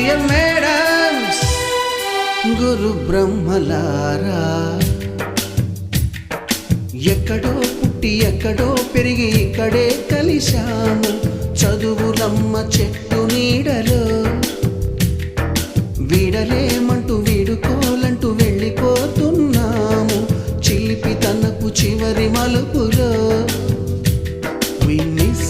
Dear madams, గురు బ్రహ్మలారా, ఎక్కడో పుట్టి ఎక్కడో పెరిగి ఇక్కడే కలిశాము చదువులమ్మ చెట్టు నీడలో. వీడలేమంటూ వీడుకోలంటూ వెళ్ళిపోతున్నాము చిలిపి తనకు చివరి మలుపులో. We miss